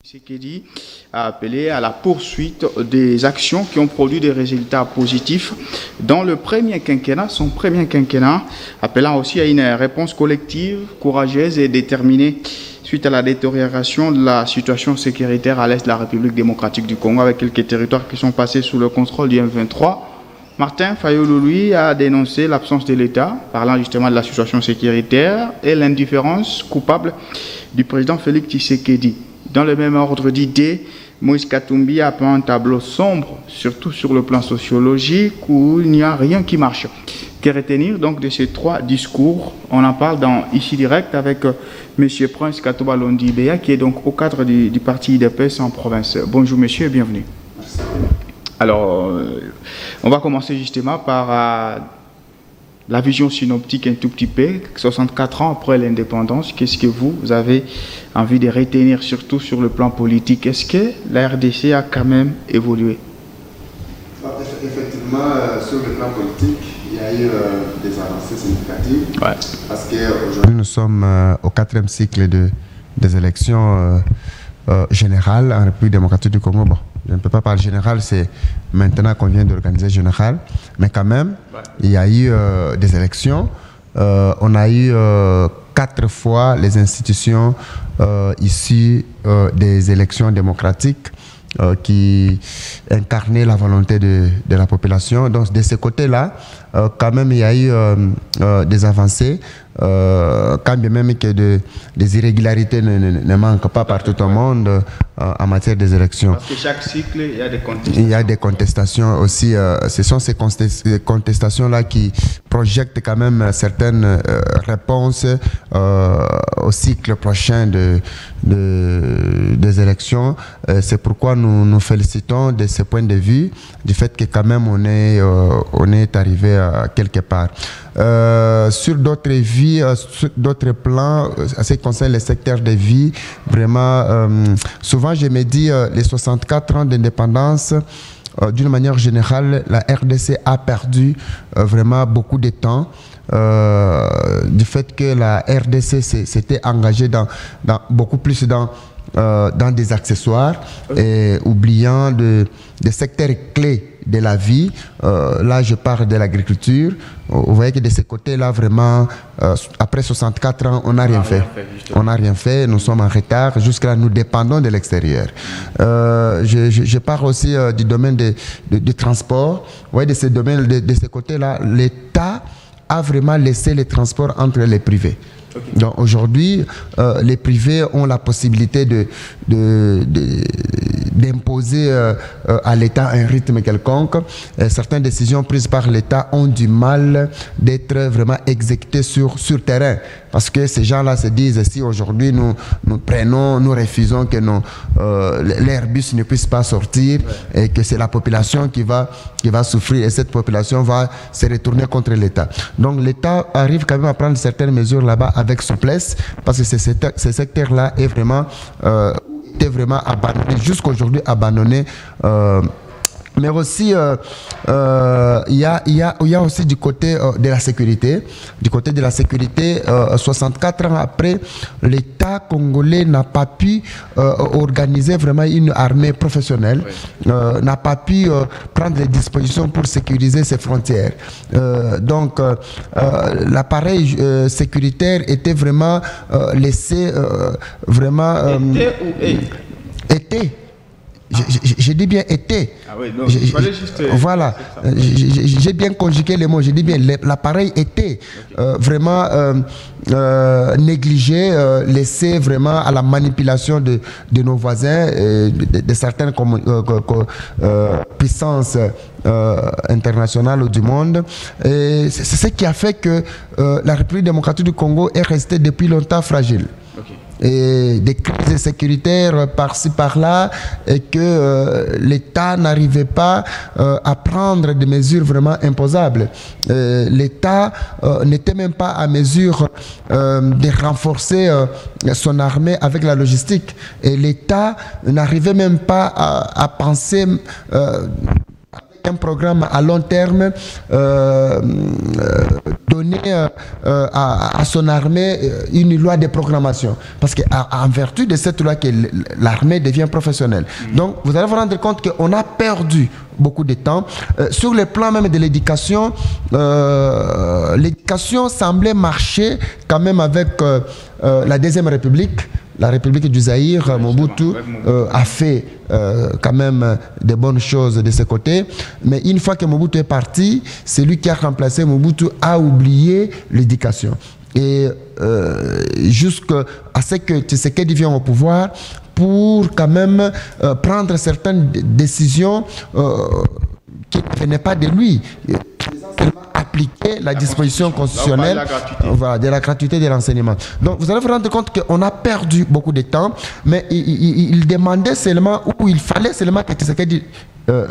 Tshisekedi a appelé à la poursuite des actions qui ont produit des résultats positifs dans le premier quinquennat, son premier quinquennat, appelant aussi à une réponse collective, courageuse et déterminée suite à la détérioration de la situation sécuritaire à l'est de la République démocratique du Congo, avec quelques territoires qui sont passés sous le contrôle du M23. Martin Fayulu, lui, a dénoncé l'absence de l'État, parlant justement de la situation sécuritaire et l'indifférence coupable du président Félix Tshisekedi. Dans le même ordre d'idées, Moïse Katumbi a peint un tableau sombre, surtout sur le plan sociologique, où il n'y a rien qui marche. Que retenir donc de ces trois discours? On en parle dans Ici Direct avec M. Prince Katoba Londi Béa, qui est donc au cadre du parti IDPS en province. Bonjour monsieur et bienvenue. Merci. Alors, on va commencer justement par la vision synoptique un tout petit peu. 64 ans après l'indépendance, qu'est-ce que vous avez envie de retenir, surtout sur le plan politique? Est-ce que la RDC a quand même évolué? Effectivement, sur le plan politique, il y a eu des avancées significatives. Ouais. Parce qu'aujourd'hui, nous sommes au 4e cycle des élections générales en République démocratique du Congo. Bon, je ne peux pas parler général, c'est maintenant qu'on vient d'organiser général. Mais quand même, il y a eu des élections. On a eu 4 fois les institutions issues des élections démocratiques qui incarnaient la volonté de la population. Donc de ce côté-là, quand même, il y a eu des avancées, quand bien même que des irrégularités ne manquent pas partout au monde en matière des élections. Parce que chaque cycle, il y a des contestations. Il y a des contestations aussi. Ce sont ces contestations-là qui projettent quand même certaines réponses au cycle prochain des élections. C'est pourquoi nous nous félicitons de ce point de vue, du fait que quand même on est arrivé à quelque part. Sur d'autres vies, sur d'autres plans, en ce qui concerne les secteurs de vie, vraiment, souvent je me dis, les 64 ans d'indépendance, d'une manière générale, la RDC a perdu vraiment beaucoup de temps. Du fait que la RDC s'était engagée dans beaucoup plus dans des accessoires, et oubliant des secteurs clés de la vie. Là, je parle de l'agriculture. Vous voyez que de ce côté-là, vraiment, après 64 ans, on n'a rien fait. On n'a rien fait, nous sommes en retard. Jusqu'à là, nous dépendons de l'extérieur. Je parle aussi du domaine du transport. Vous voyez, de ce domaine, de ce côté-là, l'État a vraiment laissé les transports entre les privés. Okay. Donc aujourd'hui, les privés ont la possibilité d'imposer à l'État un rythme quelconque. Certaines décisions prises par l'État ont du mal d'être vraiment exécutées sur terrain. Parce que ces gens-là se disent, si aujourd'hui nous refusons que l'Airbus ne puisse pas sortir, et que c'est la population qui va souffrir, et cette population va se retourner contre l'État. Donc l'État arrive quand même à prendre certaines mesures là-bas avec souplesse, parce que ce secteur-là est vraiment, était vraiment abandonné, jusqu'aujourd'hui abandonné. Mais aussi, il y a aussi du côté de la sécurité. Du côté de la sécurité, 64 ans après, l'État congolais n'a pas pu organiser vraiment une armée professionnelle, n'a pas pu prendre les dispositions pour sécuriser ses frontières. Donc, l'appareil sécuritaire était vraiment laissé vraiment... J'ai dit bien été. Ah oui, donc il fallait juste... Voilà, j'ai bien conjugué les mots. J'ai dit bien l'appareil était vraiment négligé, laissé vraiment à la manipulation de nos voisins, de certaines puissances internationales du monde. C'est ce qui a fait que la République démocratique du Congo est restée depuis longtemps fragile. Okay. Et des crises sécuritaires par-ci par-là, et que l'État n'arrivait pas à prendre des mesures vraiment imposables. L'État n'était même pas à mesure de renforcer son armée avec la logistique, et l'État n'arrivait même pas à penser un programme à long terme, donner à son armée une loi de programmation. Parce qu'en vertu de cette loi, l'armée devient professionnelle. Donc, vous allez vous rendre compte qu'on a perdu beaucoup de temps. Sur le plan même de l'éducation, l'éducation semblait marcher quand même avec la Deuxième République. La République du Zaïre, Mobutu, a fait quand même de bonnes choses de ce côté. Mais une fois que Mobutu est parti, celui qui a remplacé Mobutu a oublié l'éducation. Et jusqu'à ce que Tshisekedi vienne au pouvoir, pour quand même prendre certaines décisions qui ne venaient pas de lui. Appliquer la disposition constitutionnelle de la gratuité de l'enseignement. Donc vous allez vous rendre compte qu'on a perdu beaucoup de temps, mais il demandait seulement, ou il fallait seulement que Tshisekedi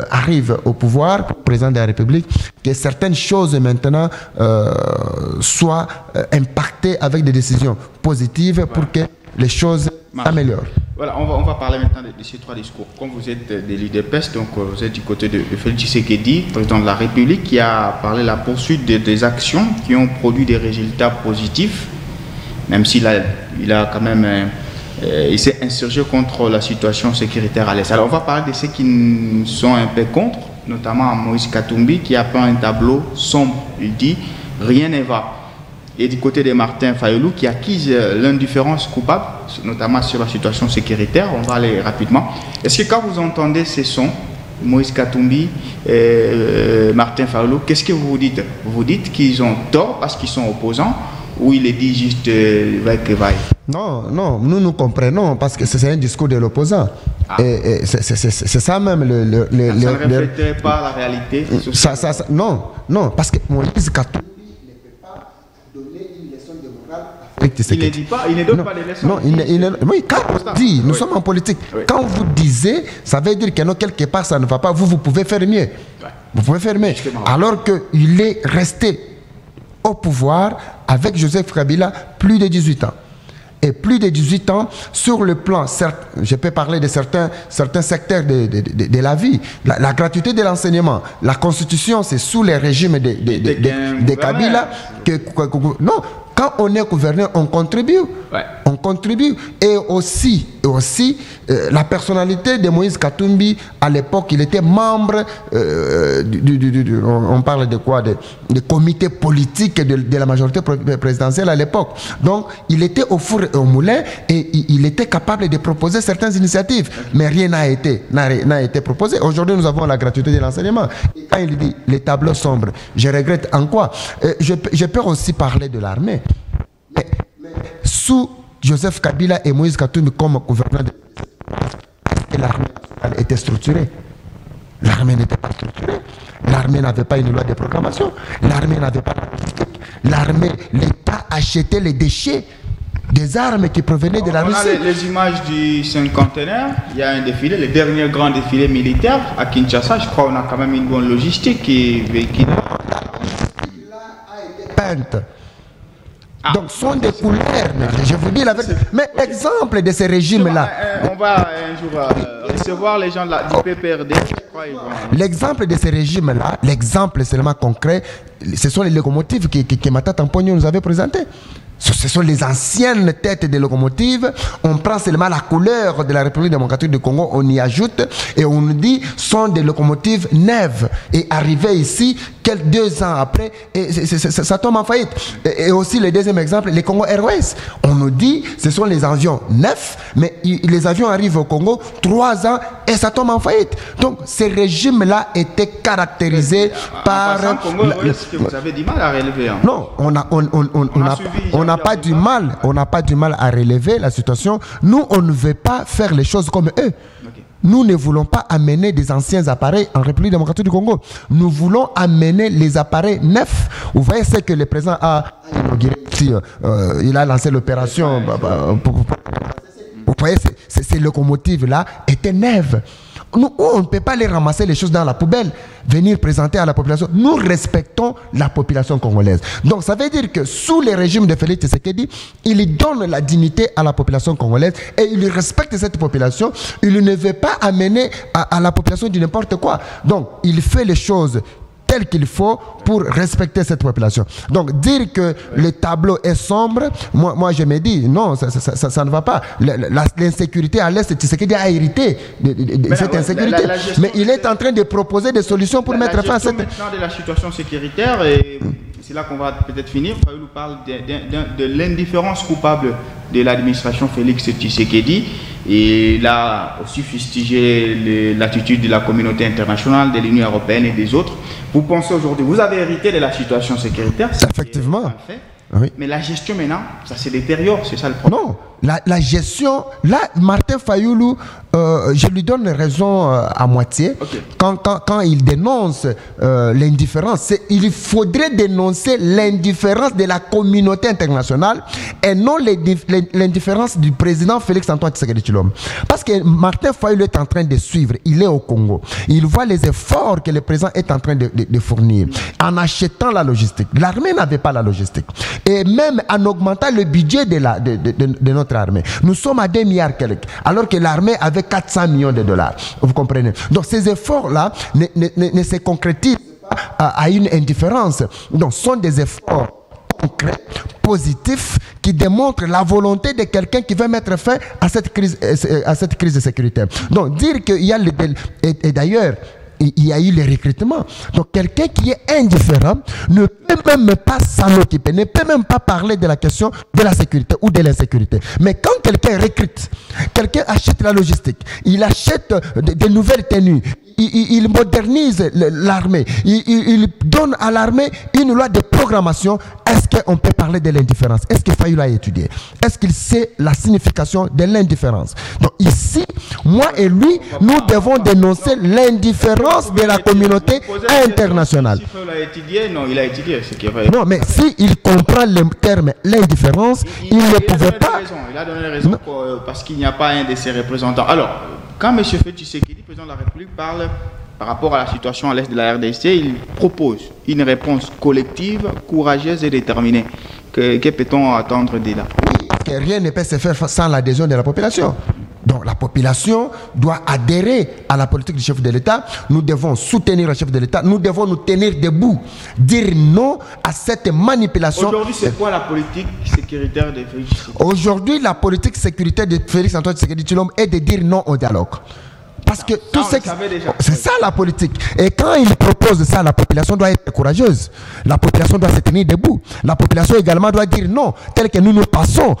arrive au pouvoir, président de la République, que certaines choses maintenant soient impactées avec des décisions positives pour que les choses s'améliorent. Voilà, on va parler maintenant de ces trois discours. Comme vous êtes de l'UDPS, donc vous êtes du côté de Félix Tshisekedi, président de la République, qui a parlé de la poursuite des actions qui ont produit des résultats positifs, même s'il a quand même il s'est insurgé contre la situation sécuritaire à l'Est. Alors on va parler de ceux qui sont un peu contre, notamment Moïse Katumbi, qui a peint un tableau sombre. Il dit « rien ne va ». Et du côté de Martin Fayulu, qui accuse l'indifférence coupable, notamment sur la situation sécuritaire. On va aller rapidement. Est-ce que quand vous entendez ces sons, Moïse Katumbi, Martin Fayulu, qu'est-ce que vous vous dites? Vous vous dites qu'ils ont tort parce qu'ils sont opposants, ou il est dit juste vaille que vaille? Non, non, nous comprenons parce que c'est un discours de l'opposant. Et c'est ça même ça ne reflèterait pas la réalité? Non, non, parce que Moïse Katumbi il ne dit pas, il ne donne pas les leçons. Non, oui, quand on dit, nous sommes en politique, quand vous disiez, ça veut dire que non, quelque part ça ne va pas, vous pouvez faire mieux. Vous pouvez faire mieux. Alors qu'il est resté au pouvoir avec Joseph Kabila plus de 18 ans. Et plus de 18 ans sur le plan, je peux parler de certains secteurs de la vie. La gratuité de l'enseignement, la constitution, c'est sous les régimes de Kabila. Non, quand on est gouverneur, on contribue. Ouais. On contribue. Et aussi la personnalité de Moïse Katumbi, à l'époque, il était membre, on parle de quoi, de comité politique de la majorité présidentielle à l'époque. Donc, il était au four et au moulin et il était capable de proposer certaines initiatives. Mais rien n'a été proposé. Aujourd'hui, nous avons la gratuité de l'enseignement. Quand il dit les tableaux sombres, je regrette en quoi. Je peux aussi parler de l'armée. Mais sous Joseph Kabila et Moïse Katumbi comme gouverneur de l'armée nationale était structurée. L'armée n'était pas structurée. L'armée n'avait pas une loi de programmation. L'armée n'avait pas de logistique. L'armée, l'État achetait les déchets des armes qui provenaient de la Russie. On a les images du cinquantenaire. Il y a un défilé, le dernier grand défilé militaire à Kinshasa. Je crois qu'on a quand même une bonne logistique qui a été peinte. Donc, ce sont des couleurs, je vous dis la vérité. Mais exemple de ces régimes-là. On va un jour recevoir les gens du PPRD. L'exemple de ces régimes-là, l'exemple seulement concret, ce sont les locomotives que Matata Mpogno nous avait présenté. Ce sont les anciennes têtes des locomotives. On prend seulement la couleur de la République démocratique du Congo, on y ajoute et on nous dit sont des locomotives neuves. Et arrivé ici, 2 ans après, et ça tombe en faillite. Et aussi le deuxième exemple, les Congo Airways. On nous dit ce sont les avions neufs, mais les avions arrivent au Congo 3 ans et ça tombe en faillite. Donc ces régimes-là étaient caractérisés par... Congo Airways, que vous avez du mal à relever. Hein. Non, on n'a pas du mal, à relever la situation. Nous, on ne veut pas faire les choses comme eux. Okay. Nous ne voulons pas amener des anciens appareils en République démocratique du Congo. Nous voulons amener les appareils neufs. Vous voyez ce que le président a inauguré. Il a lancé l'opération. Vous voyez, ces locomotives-là étaient neuves. Nous, on ne peut pas les ramasser les choses dans la poubelle, venir présenter à la population. Nous respectons la population congolaise. Donc ça veut dire que sous les régimes de Félix Tshisekedi, il donne la dignité à la population congolaise et il respecte cette population. Il ne veut pas amener à la population du n'importe quoi. Donc il fait les choses tel qu'il faut pour respecter cette population. Donc dire que le tableau est sombre, moi je me dis non, ça ne va pas. L'insécurité à l'Est, Tshisekedi a hérité de cette insécurité. Mais il est en train de proposer des solutions pour mettre fin à cette... Maintenant de la situation sécuritaire, et c'est là qu'on va peut-être finir, Fayulu parle de l'indifférence coupable de l'administration Félix Tshisekedi. Et il a aussi fustigé l'attitude de la communauté internationale, de l'Union européenne et des autres. Vous pensez aujourd'hui, vous avez hérité de la situation sécuritaire. Effectivement. Oui. Mais la gestion maintenant, ça se détériore, c'est ça le problème. Non, la gestion, là, Martin Fayulu, je lui donne raison à moitié. Okay. Quand il dénonce l'indifférence, il faudrait dénoncer l'indifférence de la communauté internationale et non l'indifférence du président Félix Antoine Tshisekedi Tshilombo. Parce que Martin Fayulu est en train de suivre, il est au Congo. Il voit les efforts que le président est en train de fournir en achetant la logistique. L'armée n'avait pas la logistique. Et même en augmentant le budget de notre armée. Nous sommes à 2 milliards quelques, alors que l'armée avait 400 millions de dollars. Vous comprenez? Donc ces efforts-là ne se concrétisent pas à une indifférence. Donc ce sont des efforts concrets, positifs, qui démontrent la volonté de quelqu'un qui veut mettre fin à cette crise sécuritaire. Donc dire qu'il y a... Et d'ailleurs, il y a eu les recrutements. Donc quelqu'un qui est indifférent ne peut même pas s'en occuper, ne peut même pas parler de la question de la sécurité ou de l'insécurité. Mais quand quelqu'un recrute, quelqu'un achète la logistique, il achète de nouvelles tenues, il modernise l'armée, il donne à l'armée une loi de programmation. Est-ce qu'on peut parler de l'indifférence? Est-ce que Fayulu a étudié? Est-ce qu'il sait la signification de l'indifférence? Donc ici, moi et lui, nous devons dénoncer l'indifférence de la communauté internationale. Si Fayulu a étudié, non, il a étudié. Non, mais s'il comprend le terme l'indifférence, il ne pouvait pas... Il a donné raison parce qu'il n'y a pas un de ses représentants. Alors, quand M. Félix Tshisekedi, président de la République, parle par rapport à la situation à l'est de la RDC, il propose une réponse collective, courageuse et déterminée. Que peut-on attendre de là? Que rien ne peut se faire sans l'adhésion de la population. Donc la population doit adhérer à la politique du chef de l'État. Nous devons soutenir le chef de l'État. Nous devons nous tenir debout. Dire non à cette manipulation. Aujourd'hui, c'est quoi la politique sécuritaire de Félix Tshisekedi? Aujourd'hui, la politique sécuritaire de Félix Antoine Tshisekedi Tshilombo est de dire non au dialogue. Parce que tout c'est ça la politique. Et quand il propose ça, la population doit être courageuse. La population doit se tenir debout. La population également doit dire non. Tel que nous nous passons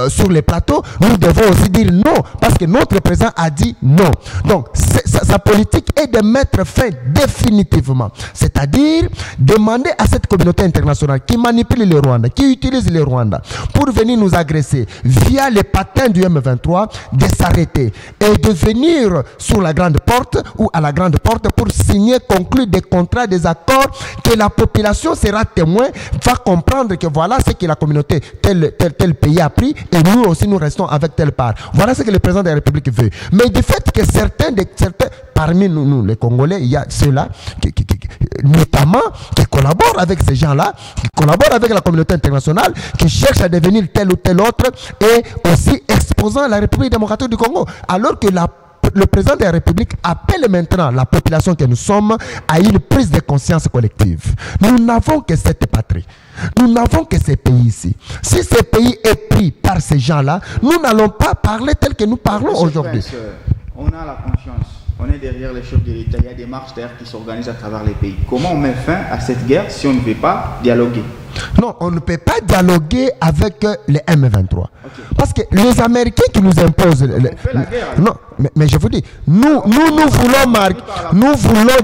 sur les plateaux, nous devons aussi dire non. Parce que notre président a dit non. Donc sa politique est de mettre fin définitivement. C'est-à-dire demander à cette communauté internationale qui manipule le Rwanda, qui utilise le Rwanda pour venir nous agresser via les patins du M23, de s'arrêter et de venir sur la grande porte ou à la grande porte pour signer, conclure des contrats, des accords que la population sera témoin, va comprendre que voilà ce que la communauté tel pays a pris et nous aussi nous restons avec telle part. Voilà ce que le président de la République veut. Mais du fait que certains parmi nous les Congolais, il y a ceux-là notamment qui collaborent avec ces gens-là, qui collaborent avec la communauté internationale, qui cherchent à devenir tel ou tel autre et aussi exposant la République démocratique du Congo. Alors que le président de la République appelle maintenant la population que nous sommes à une prise de conscience collective. Nous n'avons que cette patrie. Nous n'avons que ces pays ici. Si ce pays est pris par ces gens-là, nous n'allons pas parler tel que nous parlons aujourd'hui. On a la conscience. On est derrière les chefs de l'État. Il y a des marches d'air qui s'organisent à travers les pays. Comment on met fin à cette guerre si on ne veut pas dialoguer? Non, on ne peut pas dialoguer avec les M23. Okay. Parce que les Américains qui nous imposent... On fait la guerre. Non, mais je vous dis, nous voulons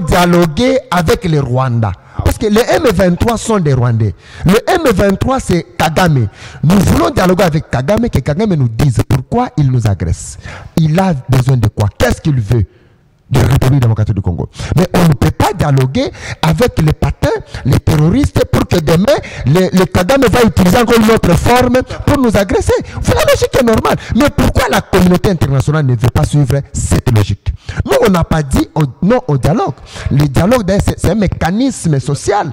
dialoguer avec les Rwandais. Parce que les M23 sont des Rwandais. Le M23, c'est Kagame. Nous voulons dialoguer avec Kagame, que Kagame nous dise pourquoi il nous agresse. Il a besoin de quoi? Qu'est-ce qu'il veut de la République démocratique du Congo? Mais on ne peut pas dialoguer avec les patins, les terroristes, pour que demain, le Kagame va utiliser encore une autre forme pour nous agresser. C'est la logique normale. Mais pourquoi la communauté internationale ne veut pas suivre cette logique? Nous, on n'a pas dit non au dialogue. Le dialogue, c'est un mécanisme social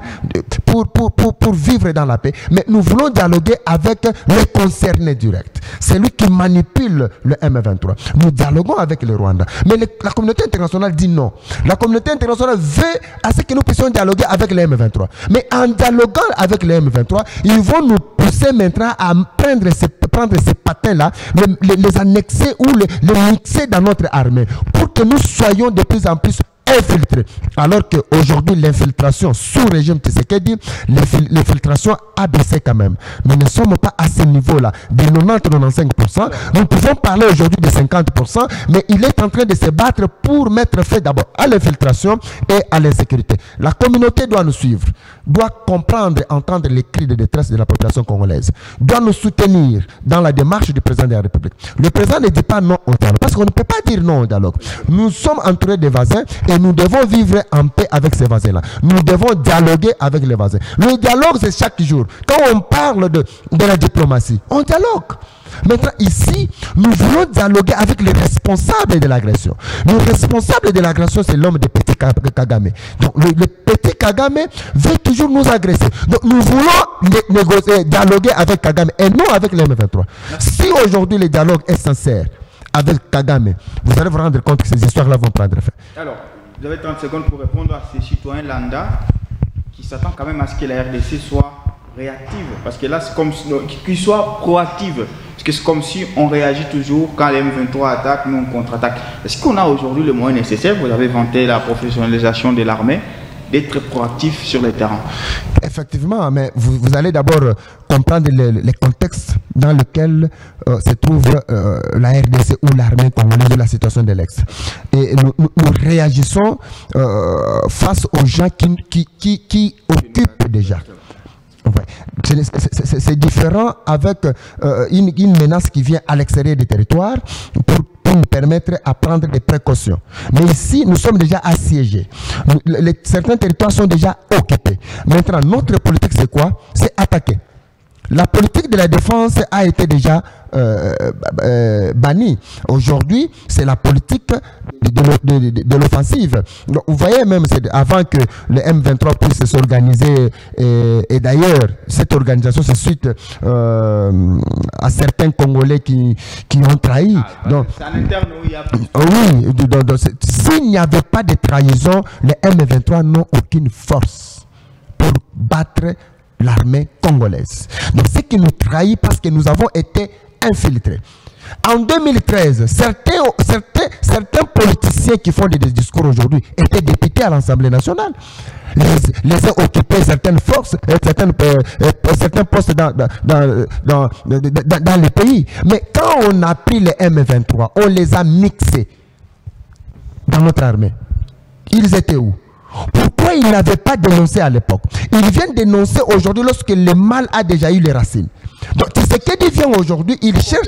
pour vivre dans la paix. Mais nous voulons dialoguer avec les concernés directs. C'est lui qui manipule le M23. Nous dialoguons avec le Rwanda. Mais la communauté internationale dit non. La communauté internationale veut à ce que nous puissions dialoguer avec les M23. Mais en dialoguant avec les M23, ils vont nous pousser maintenant à prendre ces patins-là, les annexer ou les mixer dans notre armée pour que nous soyons de plus en plus infiltrés. Alors qu'aujourd'hui, l'infiltration sous régime Tshisekedi, l'infiltration a baissé quand même. Nous ne sommes pas à ce niveau-là, de 90-95%. Nous pouvons parler aujourd'hui de 50%, mais il est en train de se battre pour mettre fin d'abord à l'infiltration et à l'insécurité. La communauté doit nous suivre, doit comprendre, entendre les cris de détresse de la population congolaise, doit nous soutenir dans la démarche du président de la République. Le président ne dit pas non au dialogue, parce qu'on ne peut pas dire non au dialogue. Nous sommes entourés de voisins et nous devons vivre en paix avec ces voisins-là. Nous devons dialoguer avec les voisins. Le dialogue, c'est chaque jour. Quand on parle de la diplomatie, on dialogue. Maintenant, ici, nous voulons dialoguer avec les responsables de l'agression. Le responsable de l'agression, c'est l'homme de Petit Kagame. Donc, le Petit Kagame veut toujours nous agresser. Donc, nous voulons négocier, dialoguer avec Kagame et non avec les M23. Si aujourd'hui le dialogue est sincère avec Kagame, vous allez vous rendre compte que ces histoires-là vont prendre fin. Alors, vous avez 30 secondes pour répondre à ces citoyens lambda qui s'attendent quand même à ce que la RDC soit réactive. Parce que là, c'est comme qu'ils soient proactifs. Parce que c'est comme si on réagit toujours quand les M23 attaquent, nous on contre-attaque. Est-ce qu'on a aujourd'hui le moyen nécessaire? Vous avez vanté la professionnalisation de l'armée, d'être proactif sur le terrain. Effectivement, mais vous allez d'abord comprendre les contextes dans lesquels se trouve la RDC ou l'armée congolaise de la situation de l'Est. Et nous réagissons face aux gens qui occupent déjà. Ouais. C'est différent avec une menace qui vient à l'extérieur des territoires pour nous permettre à prendre des précautions. Mais ici, nous sommes déjà assiégés. Certains territoires sont déjà occupés. Maintenant, notre politique, c'est quoi? C'est attaquer. La politique de la défense a été déjà bannie. Aujourd'hui, c'est la politique de l'offensive. Vous voyez même, avant que le M23 puisse s'organiser, et d'ailleurs, cette organisation se suite à certains Congolais qui ont trahi. C'est à l'interne où il y a... Oui, s'il n'y avait pas de trahison, les M23 n'ont aucune force pour battre l'armée congolaise. Donc, ce qui nous trahit parce que nous avons été infiltrés. En 2013, certains politiciens qui font des discours aujourd'hui étaient députés à l'Assemblée nationale. Les ont occupés certaines forces, certains postes dans les pays. Mais quand on a pris les M23, on les a mixés dans notre armée. Ils étaient où? Pourquoi ils n'avaient pas dénoncé à l'époque? Ils viennent dénoncer aujourd'hui lorsque le mal a déjà eu les racines. Donc, ce qu'il vient aujourd'hui, il cherche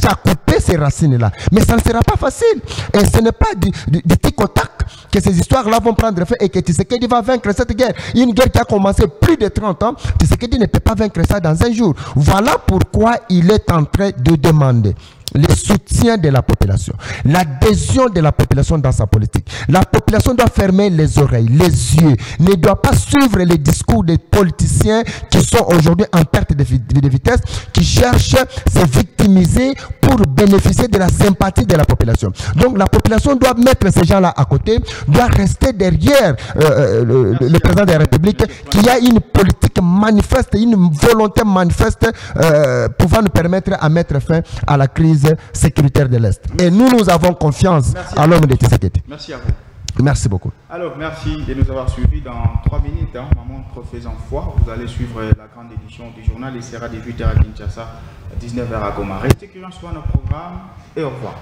à couper ces racines-là. Mais ça ne sera pas facile. Et ce n'est pas du tic-au-tac que ces histoires-là vont prendre fin et que Tshisekedi va vaincre cette guerre. Une guerre qui a commencé plus de 30 ans. Tshisekedi ne peut pas vaincre ça dans un jour. Voilà pourquoi il est en train de demander le soutien de la population, l'adhésion de la population dans sa politique. La population doit fermer les oreilles, les yeux, ne doit pas suivre les discours des politiciens qui sont aujourd'hui en perte de vitesse, qui cherchent à se victimiser pour bénéficier de la sympathie de la population. Donc la population doit mettre ces gens-là à côté, doit rester derrière le président de la République, qui a une politique manifeste, une volonté manifeste pouvant nous permettre à mettre fin à la crise sécuritaire de l'Est. Et nous avons confiance à l'homme de Tshisekedi. Merci à vous. Merci beaucoup. Alors, merci de nous avoir suivis. Dans 3 minutes, ma montre faisant foi, vous allez suivre la grande édition du journal. Il sera 18h à Kinshasa, 19h à Goma. Restez curieux sur nos programmes et au revoir.